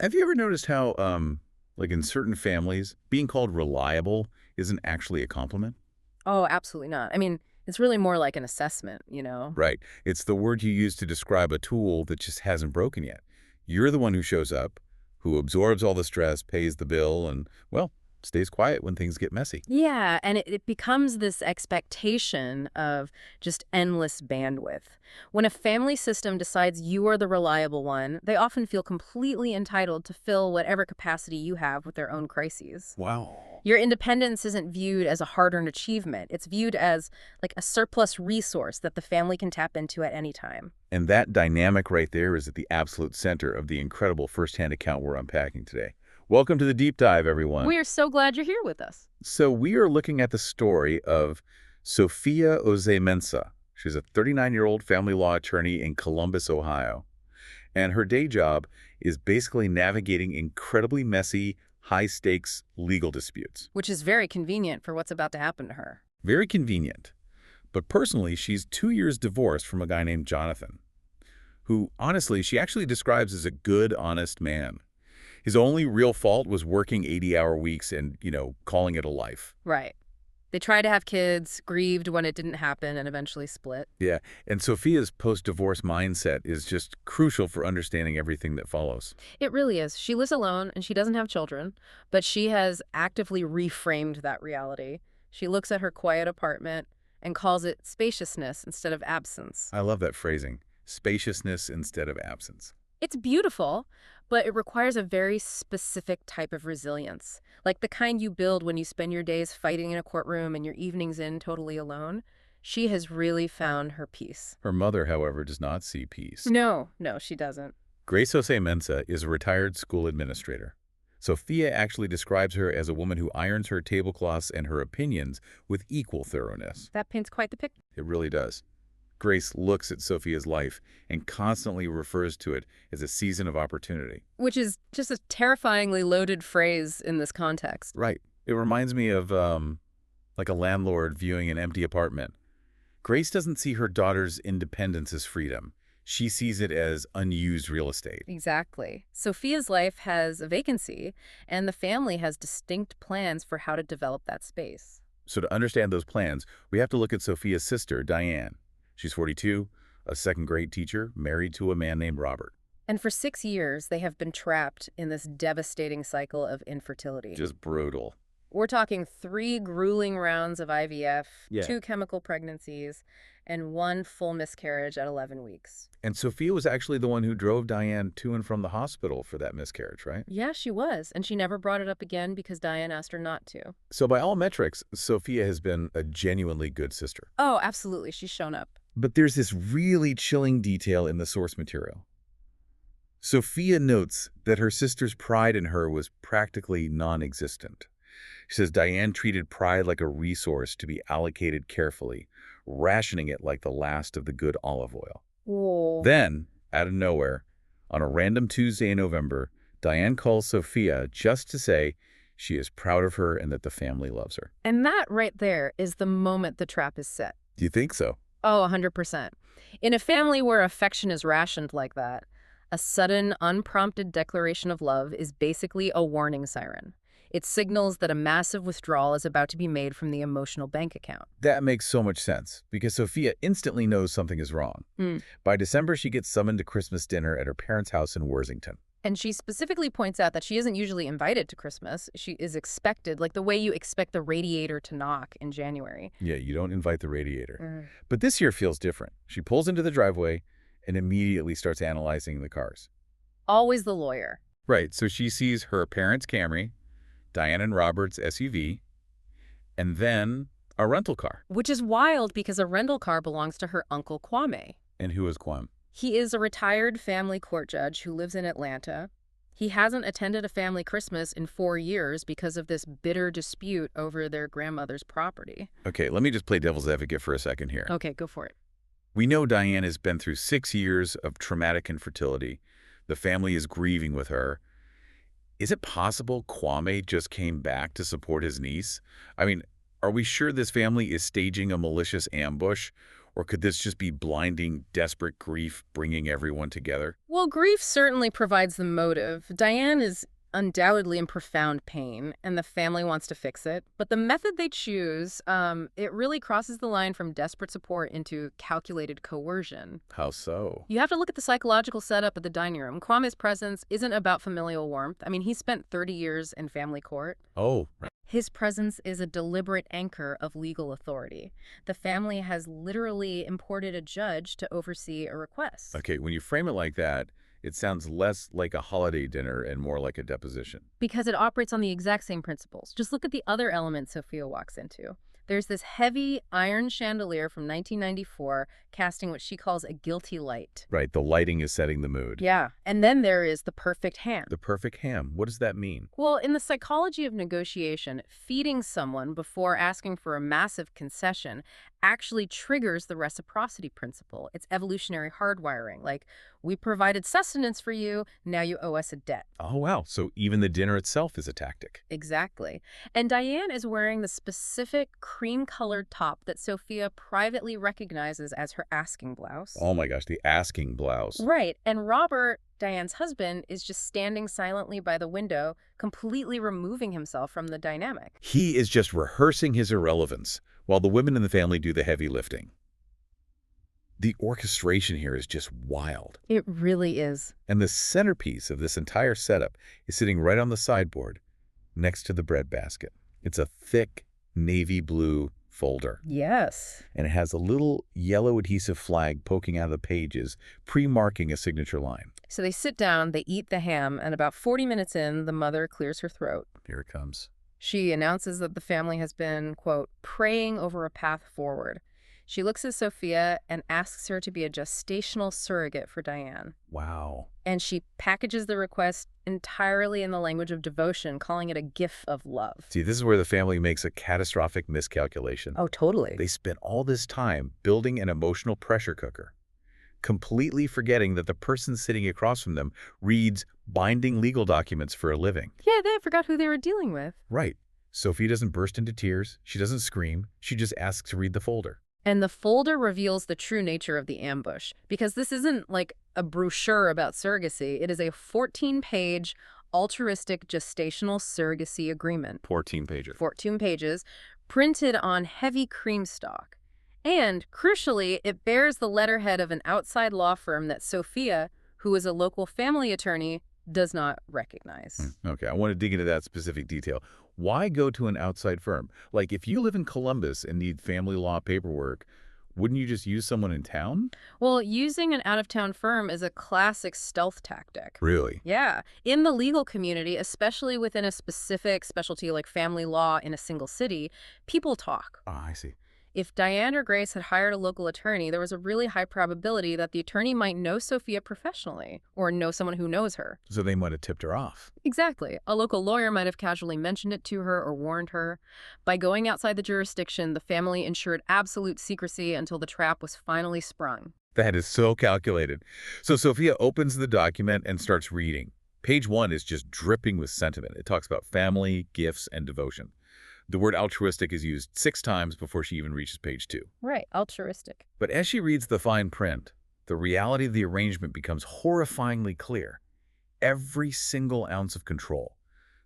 Have you ever noticed how, like in certain families, being called reliable isn't actually a compliment? Oh, absolutely not. I mean, it's really more like an assessment, you know? Right. It's the word you use to describe a tool that just hasn't broken yet. You're the one who shows up, who absorbs all the stress, pays the bill, and, well, stays quiet when things get messy. Yeah, and it becomes this expectation of just endless bandwidth. When a family system decides you are the reliable one, they often feel completely entitled to fill whatever capacity you have with their own crises. Wow. Your independence isn't viewed as a hard-earned achievement. It's viewed as like a surplus resource that the family can tap into at any time. And that dynamic right there is at the absolute center of the incredible firsthand account we're unpacking today. Welcome to the deep dive, everyone. We are so glad you're here with us. So we are looking at the story of Sofia Mensa. She's a 39-year-old family law attorney in Columbus, Ohio. And her day job is basically navigating incredibly messy, high-stakes legal disputes. Which is very convenient for what's about to happen to her. Very convenient. But personally, she's 2 years divorced from a guy named Jonathan, who, honestly, she actually describes as a good, honest man. His only real fault was working 80-hour weeks and, calling it a life. Right. They tried to have kids, grieved when it didn't happen, and eventually split. Yeah, and Sophia's post-divorce mindset is just crucial for understanding everything that follows. It really is. She lives alone and she doesn't have children, but she has actively reframed that reality. She looks at her quiet apartment and calls it spaciousness instead of absence. I love that phrasing, spaciousness instead of absence. It's beautiful, but it requires a very specific type of resilience, like the kind you build when you spend your days fighting in a courtroom and your evenings in totally alone. She has really found her peace. Her mother, however, does not see peace. No, she doesn't. Grace Jose Mensa is a retired school administrator. Sophia actually describes her as a woman who irons her tablecloths and her opinions with equal thoroughness. That paints quite the picture. It really does. Grace looks at Sophia's life and constantly refers to it as a season of opportunity. Which is just a terrifyingly loaded phrase in this context. Right. It reminds me of, like a landlord viewing an empty apartment. Grace doesn't see her daughter's independence as freedom. She sees it as unused real estate. Exactly. Sophia's life has a vacancy, and the family has distinct plans for how to develop that space. So to understand those plans, we have to look at Sophia's sister, Diane. She's 42, a second-grade teacher, married to a man named Robert. And for 6 years, they have been trapped in this devastating cycle of infertility. Just brutal. We're talking 3 grueling rounds of IVF, Yeah. 2 chemical pregnancies, and 1 full miscarriage at 11 weeks. And Sophia was actually the one who drove Diane to and from the hospital for that miscarriage, right? Yeah, she was, and she never brought it up again because Diane asked her not to. So by all metrics, Sophia has been a genuinely good sister. Oh, absolutely, she's shown up. But there's this really chilling detail in the source material. Sophia notes that her sister's pride in her was practically non-existent. She says Diane treated pride like a resource to be allocated carefully, rationing it like the last of the good olive oil. Whoa. Then, out of nowhere, on a random Tuesday in November, Diane calls Sophia just to say she is proud of her and that the family loves her. And that right there is the moment the trap is set. Do you think so? Oh, 100%. In a family where affection is rationed like that, a sudden, unprompted declaration of love is basically a warning siren. It signals that a massive withdrawal is about to be made from the emotional bank account. That makes so much sense, because Sophia instantly knows something is wrong. By December, she gets summoned to Christmas dinner at her parents' house in Worthington. And she specifically points out that she isn't usually invited to Christmas. She is expected, like the way you expect the radiator to knock in January. Yeah, you don't invite the radiator. But this year feels different. She pulls into the driveway and immediately starts analyzing the cars. Always the lawyer. Right, so she sees her parents' Camry, Diane and Robert's SUV, and then a rental car. Which is wild because a rental car belongs to her uncle Kwame. And who is Kwame? He is a retired family court judge who lives in Atlanta. He hasn't attended a family Christmas in 4 years because of this bitter dispute over their grandmother's property. Okay, let me just play devil's advocate for a second here. Okay, go for it. We know Diane has been through 6 years of traumatic infertility. The family is grieving with her. Is it possible Kwame just came back to support his niece? I mean, are we sure this family is staging a malicious ambush? Or could this just be blinding, desperate grief bringing everyone together? Well, grief certainly provides the motive. Diane is undoubtedly in profound pain, and the family wants to fix it. But the method they choose, it really crosses the line from desperate support into calculated coercion. How so? You have to look at the psychological setup of the dining room. Kwame's presence isn't about familial warmth. I mean, he spent 30 years in family court. Oh, right. His presence is a deliberate anchor of legal authority. The family has literally imported a judge to oversee a request. Okay, when you frame it like that, it sounds less like a holiday dinner and more like a deposition. Because it operates on the exact same principles. Just look at the other elements Sofia walks into. There's this heavy iron chandelier from 1994 casting what she calls a guilty light. Right, the lighting is setting the mood. Yeah, and then there is the perfect ham. The perfect ham, what does that mean? Well, in the psychology of negotiation, feeding someone before asking for a massive concession actually triggers the reciprocity principle. It's evolutionary hardwiring. Like, we provided sustenance for you, now you owe us a debt. Oh, wow, so even the dinner itself is a tactic. Exactly. And Diane is wearing the specific cream-colored top that Sofia privately recognizes as her asking blouse. Oh my gosh, the asking blouse. Right. And Robert, Diane's husband, is just standing silently by the window, completely removing himself from the dynamic. He is just rehearsing his irrelevance, while the women in the family do the heavy lifting. The orchestration here is just wild. It really is. And the centerpiece of this entire setup is sitting right on the sideboard, next to the bread basket. It's a thick navy blue folder. Yes. And it has a little yellow adhesive flag poking out of the pages, pre-marking a signature line. So they sit down, they eat the ham, and about 40 minutes in, the mother clears her throat. Here it comes. She announces that the family has been, quote, praying over a path forward. She looks at Sofia and asks her to be a gestational surrogate for Diane. Wow. And she packages the request entirely in the language of devotion, calling it a gift of love. See, this is where the family makes a catastrophic miscalculation. Oh, totally. They spent all this time building an emotional pressure cooker, completely forgetting that the person sitting across from them reads binding legal documents for a living. Yeah, they forgot who they were dealing with. Right. Sophie doesn't burst into tears. She doesn't scream. She just asks to read the folder. And the folder reveals the true nature of the ambush, because this isn't like a brochure about surrogacy. It is a 14-page altruistic gestational surrogacy agreement. 14 pages. 14 pages, printed on heavy cream stock. And, crucially, it bears the letterhead of an outside law firm that Sofia, who is a local family attorney, does not recognize. Okay, I want to dig into that specific detail. Why go to an outside firm? Like, if you live in Columbus and need family law paperwork, wouldn't you just use someone in town? Well, using an out-of-town firm is a classic stealth tactic. Really? Yeah. In the legal community, especially within a specific specialty like family law in a single city, people talk. Ah, I see. If Diane or Grace had hired a local attorney, there was a really high probability that the attorney might know Sofia professionally or know someone who knows her. So they might have tipped her off. Exactly. A local lawyer might have casually mentioned it to her or warned her. By going outside the jurisdiction, the family ensured absolute secrecy until the trap was finally sprung. That is so calculated. So Sophia opens the document and starts reading. Page 1 is just dripping with sentiment. It talks about family, gifts, and devotion. The word altruistic is used 6 times before she even reaches page 2. Right, altruistic. But as she reads the fine print, the reality of the arrangement becomes horrifyingly clear. Every single ounce of control,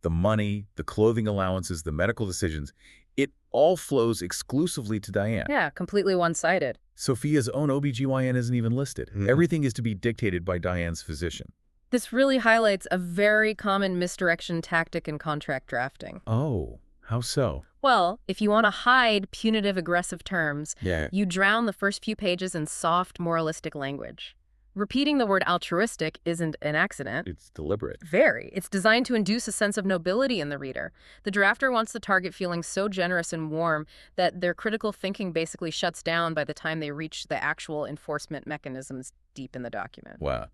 the money, the clothing allowances, the medical decisions, it all flows exclusively to Diane. Yeah, completely one-sided. Sophia's own OBGYN isn't even listed. Everything is to be dictated by Diane's physician. This really highlights a very common misdirection tactic in contract drafting. Oh, how so? Well, if you want to hide punitive aggressive terms, Yeah. you drown the first few pages in soft moralistic language. Repeating the word altruistic isn't an accident. It's deliberate. Very. It's designed to induce a sense of nobility in the reader. The drafter wants the target feeling so generous and warm that their critical thinking basically shuts down by the time they reach the actual enforcement mechanisms deep in the document. Wow.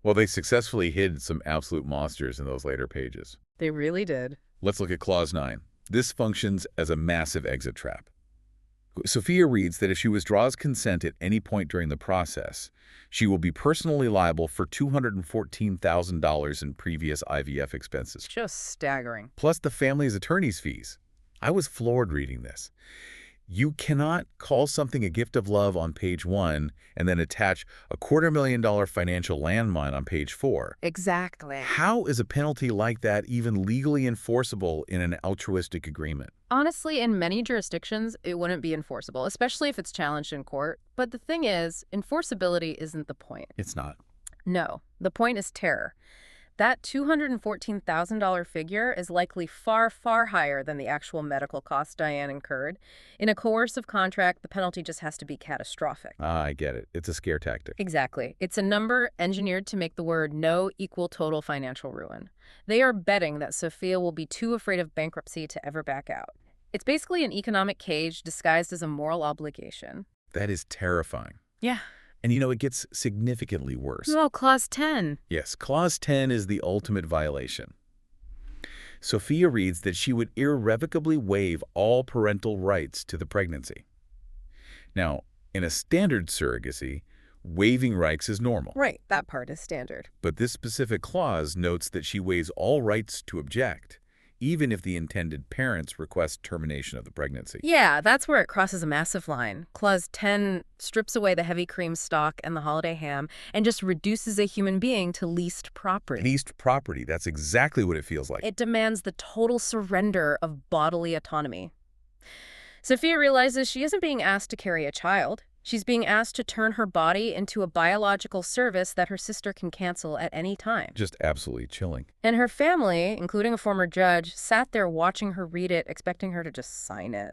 Well, they successfully hid some absolute monsters in those later pages. They really did. Let's look at Clause 9. This functions as a massive exit trap. Sophia reads that if she withdraws consent at any point during the process, she will be personally liable for $214,000 in previous IVF expenses, Just staggering. plus the family's attorney's fees. I was floored reading this. You cannot call something a gift of love on page 1 and then attach a $250,000 financial landmine on page 4. Exactly. How is a penalty like that even legally enforceable in an altruistic agreement? Honestly, in many jurisdictions, it wouldn't be enforceable, especially if it's challenged in court. But the thing is, enforceability isn't the point. It's not. No, the point is terror. That $214,000 figure is likely far, far higher than the actual medical costs Diane incurred. In a coercive contract, the penalty just has to be catastrophic. I get it. It's a scare tactic. Exactly. It's a number engineered to make the word no equal total financial ruin. They are betting that Sofia will be too afraid of bankruptcy to ever back out. It's basically an economic cage disguised as a moral obligation. That is terrifying. Yeah. And it gets significantly worse. Oh, Clause 10. Yes, Clause 10 is the ultimate violation. Sofia reads that she would irrevocably waive all parental rights to the pregnancy. Now, in a standard surrogacy, waiving rights is normal. Right, that part is standard. But this specific clause notes that she waives all rights to object, even if the intended parents request termination of the pregnancy. Yeah, that's where it crosses a massive line. Clause 10 strips away the heavy cream stock and the holiday ham and just reduces a human being to leased property. Leased property, that's exactly what it feels like. It demands the total surrender of bodily autonomy. Sofia realizes she isn't being asked to carry a child. She's being asked to turn her body into a biological service that her sister can cancel at any time. Just absolutely chilling. And her family, including a former judge, sat there watching her read it, expecting her to just sign it.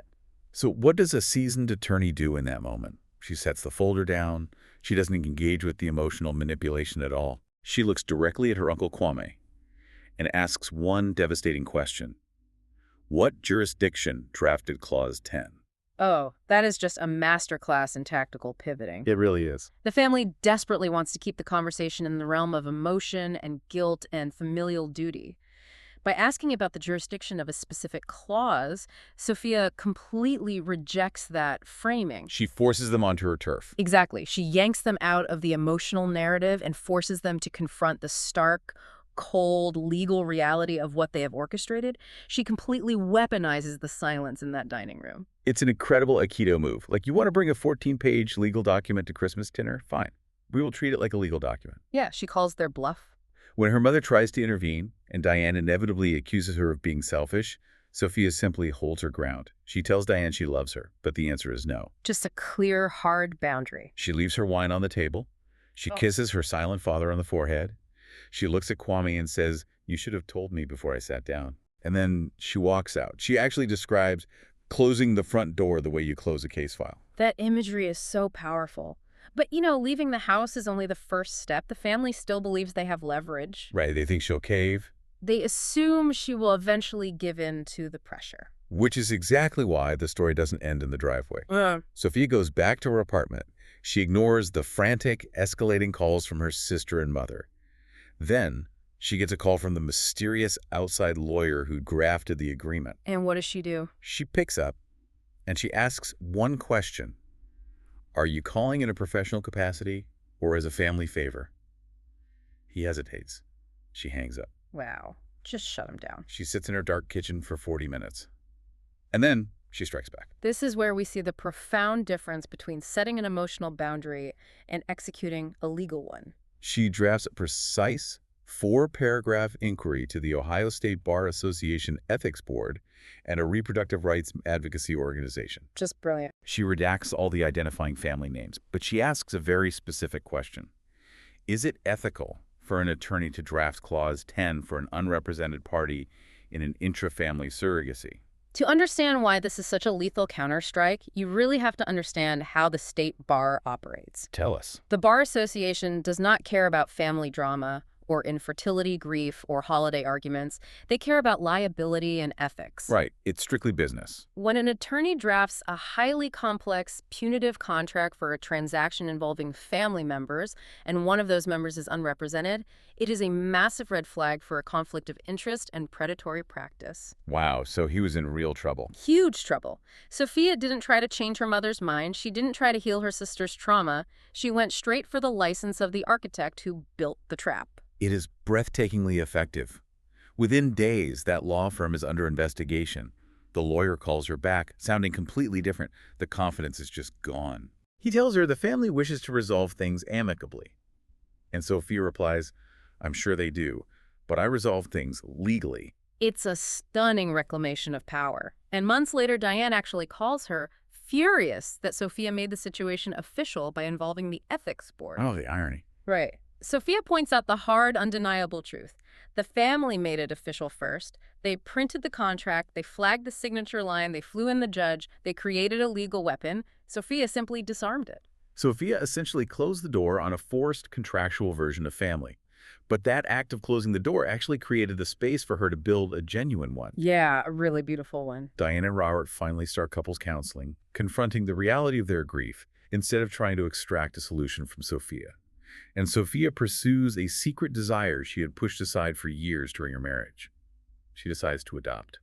So what does a seasoned attorney do in that moment? She sets the folder down. She doesn't engage with the emotional manipulation at all. She looks directly at her Uncle Kwame and asks one devastating question. What jurisdiction drafted Clause 10? Oh, that is just a masterclass in tactical pivoting. It really is. The family desperately wants to keep the conversation in the realm of emotion and guilt and familial duty. By asking about the jurisdiction of a specific clause, Sofia completely rejects that framing. She forces them onto her turf. Exactly. She yanks them out of the emotional narrative and forces them to confront the stark, cold, legal reality of what they have orchestrated. She completely weaponizes the silence in that dining room. It's an incredible Aikido move. Like, you want to bring a 14-page legal document to Christmas dinner? Fine. We will treat it like a legal document. Yeah, she calls their bluff. When her mother tries to intervene, and Diane inevitably accuses her of being selfish, Sofia simply holds her ground. She tells Diane she loves her, but the answer is no. Just a clear, hard boundary. She leaves her wine on the table. She kisses her silent father on the forehead. She looks at Kwame and says, "You should have told me before I sat down." And then she walks out. She actually describes closing the front door the way you close a case file. That imagery is so powerful. But, leaving the house is only the first step. The family still believes they have leverage. Right, they think she'll cave. They assume she will eventually give in to the pressure. Which is exactly why the story doesn't end in the driveway. Sofia goes back to her apartment. She ignores the frantic, escalating calls from her sister and mother. Then, she gets a call from the mysterious outside lawyer who drafted the agreement. And what does she do? She picks up, and she asks one question. Are you calling in a professional capacity or as a family favor? He hesitates. She hangs up. Wow. Just shut him down. She sits in her dark kitchen for 40 minutes. And then she strikes back. This is where we see the profound difference between setting an emotional boundary and executing a legal one. She drafts a precise 4-paragraph inquiry to the Ohio State Bar Association Ethics Board and a reproductive rights advocacy organization. Just brilliant. She redacts all the identifying family names, but she asks a very specific question. Is it ethical for an attorney to draft Clause 10 for an unrepresented party in an intra-family surrogacy? To understand why this is such a lethal counterstrike, you really have to understand how the state bar operates. Tell us. The Bar Association does not care about family drama or infertility, grief, or holiday arguments. They care about liability and ethics. Right. It's strictly business. When an attorney drafts a highly complex, punitive contract for a transaction involving family members, and one of those members is unrepresented, it is a massive red flag for a conflict of interest and predatory practice. Wow, so he was in real trouble. Huge trouble. Sofia didn't try to change her mother's mind. She didn't try to heal her sister's trauma. She went straight for the license of the architect who built the trap. It is breathtakingly effective. Within days, that law firm is under investigation. The lawyer calls her back, sounding completely different. The confidence is just gone. He tells her the family wishes to resolve things amicably. And Sofia replies, "I'm sure they do, but I resolve things legally." It's a stunning reclamation of power. And months later, Diane actually calls her, furious that Sofia made the situation official by involving the ethics board. Oh, the irony. Right. Sofia points out the hard, undeniable truth. The family made it official first. They printed the contract, they flagged the signature line, they flew in the judge, they created a legal weapon. Sofia simply disarmed it. Sofia essentially closed the door on a forced contractual version of family. But that act of closing the door actually created the space for her to build a genuine one. Yeah, a really beautiful one. Diane and Robert finally start couples counseling, confronting the reality of their grief instead of trying to extract a solution from Sofia. And Sofia pursues a secret desire she had pushed aside for years during her marriage. She decides to adopt.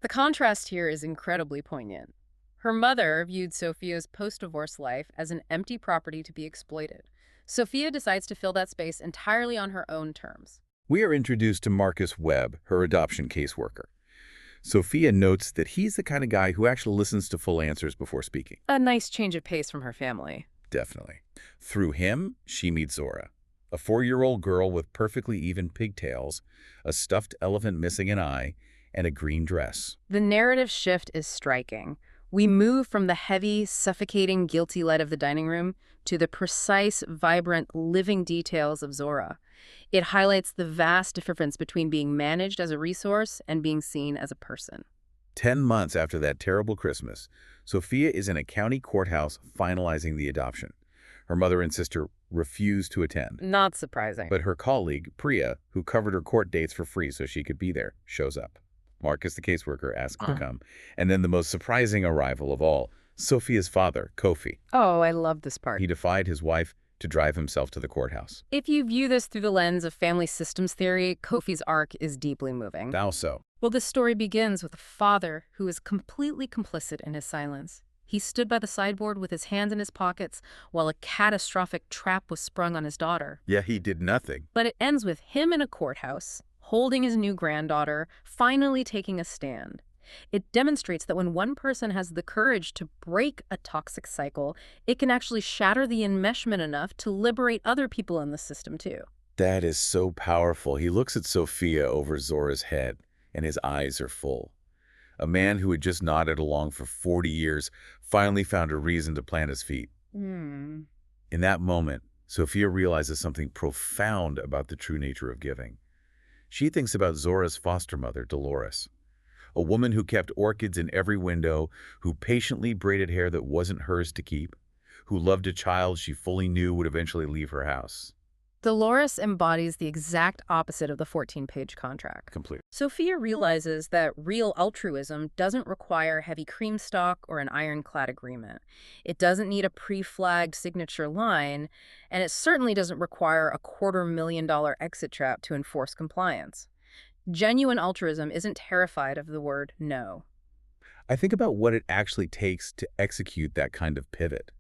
The contrast here is incredibly poignant. Her mother viewed Sofia's post-divorce life as an empty property to be exploited. Sofia decides to fill that space entirely on her own terms. We are introduced to Marcus Webb, her adoption caseworker. Sofia notes that he's the kind of guy who actually listens to full answers before speaking. A nice change of pace from her family. Definitely. Through him, she meets Zora, a 4-year-old girl with perfectly even pigtails, a stuffed elephant missing an eye, and a green dress. The narrative shift is striking. We move from the heavy, suffocating, guilty light of the dining room to the precise, vibrant, living details of Zora. It highlights the vast difference between being managed as a resource and being seen as a person. 10 months after that terrible Christmas, Sofia is in a county courthouse finalizing the adoption. Her mother and sister refuse to attend. Not surprising. But her colleague, Priya, who covered her court dates for free so she could be there, shows up. Marcus, the caseworker, asks to come. And then the most surprising arrival of all, Sofia's father, Kofi. Oh, I love this part. He defied his wife to drive himself to the courthouse. If you view this through the lens of family systems theory, Kofi's arc is deeply moving. How so? Well, the story begins with a father who is completely complicit in his silence. He stood by the sideboard with his hands in his pockets while a catastrophic trap was sprung on his daughter. Yeah, he did nothing. But it ends with him in a courthouse, holding his new granddaughter, finally taking a stand. It demonstrates that when one person has the courage to break a toxic cycle, it can actually shatter the enmeshment enough to liberate other people in the system too. That is so powerful. He looks at Sofia over Zora's head, and his eyes are full. A man who had just nodded along for 40 years finally found a reason to plant his feet. In that moment, Sofia realizes something profound about the true nature of giving. She thinks about Zora's foster mother, Dolores, a woman who kept orchids in every window, who patiently braided hair that wasn't hers to keep, who loved a child she fully knew would eventually leave her house. Dolores embodies the exact opposite of the 14-page contract. Complete. Sofia realizes that real altruism doesn't require heavy cream stock or an ironclad agreement. It doesn't need a pre-flagged signature line, and it certainly doesn't require a $250,000 exit trap to enforce compliance. Genuine altruism isn't terrified of the word no. I think about what it actually takes to execute that kind of pivot.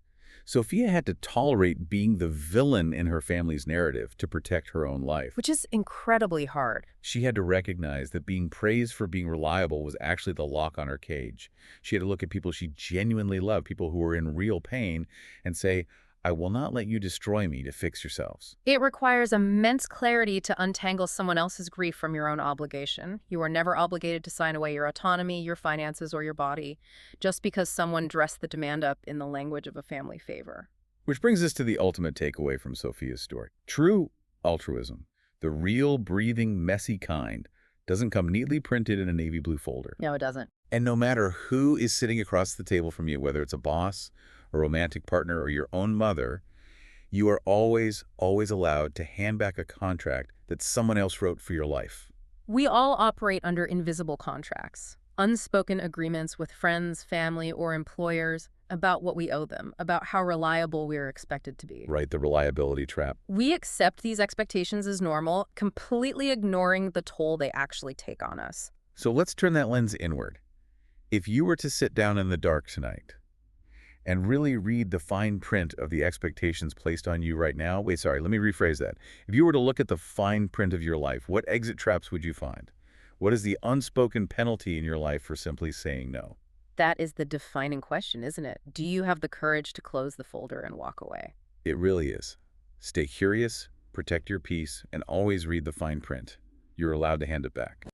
Sofia had to tolerate being the villain in her family's narrative to protect her own life. Which is incredibly hard. She had to recognize that being praised for being reliable was actually the lock on her cage. She had to look at people she genuinely loved, people who were in real pain, and say, I will not let you destroy me to fix yourselves. It requires immense clarity to untangle someone else's grief from your own obligation. You are never obligated to sign away your autonomy, your finances, or your body, just because someone dressed the demand up in the language of a family favor. Which brings us to the ultimate takeaway from Sofia's story. True altruism, the real, breathing, messy kind, doesn't come neatly printed in a navy blue folder. No, it doesn't. And no matter who is sitting across the table from you, whether it's a boss, a romantic partner, or your own mother, you are always allowed to hand back a contract that someone else wrote for your life. We all operate under invisible contracts, unspoken agreements with friends, family, or employers about what we owe them, about how reliable we're expected to be. Right, the reliability trap. We accept these expectations as normal, completely ignoring the toll they actually take on us. So let's turn that lens inward. If you were to sit down in the dark tonight and really read the fine print of the expectations placed on you right now. Let me rephrase that. If you were to look at the fine print of your life, what exit traps would you find? What is the unspoken penalty in your life for simply saying no? That is the defining question, isn't it? Do you have the courage to close the folder and walk away? It really is. Stay curious, protect your peace, and always read the fine print. You're allowed to hand it back.